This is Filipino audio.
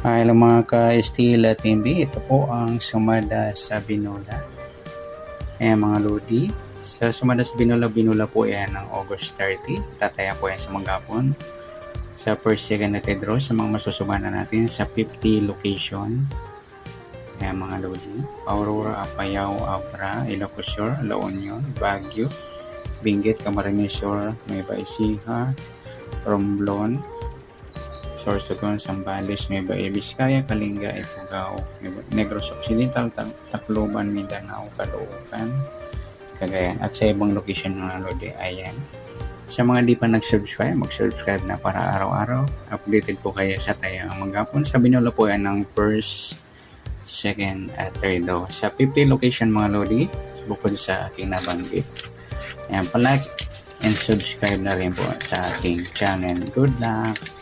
Hello mga ka-Estila TV, ito po ang Sumada sa Binola. Ayan mga Lodi, sa Sumada sa Binola, Binola po yan ng August 30. Tataya po yan sa Manggapon. Sa first, second na draw sa mga masusumana natin sa 50 location. Ayan mga Lodi, Aurora, Apayao, Abra, Ilocos Sur, La Union, Baguio, Benguet, Camarines Sur, Nueva Ecija, Romblon, Sorsogon, Zambales, Nueva Vizcaya, Kalinga, Ifugao, Negros Occidental, Tacloban, Mindanao, Caloocan, Cagayan, at sa ibang location mga Lodi. Ayan. Sa mga di pa nag-subscribe, mag-subscribe na para araw-araw. Updated po kayo sa tayang Manggapon. Sa Binola po yan ng first, second, at third daw. Sa 50 location mga Lodi, bukod sa aking nabanggit. Ayan, palike and subscribe na rin po sa ating channel. Good luck!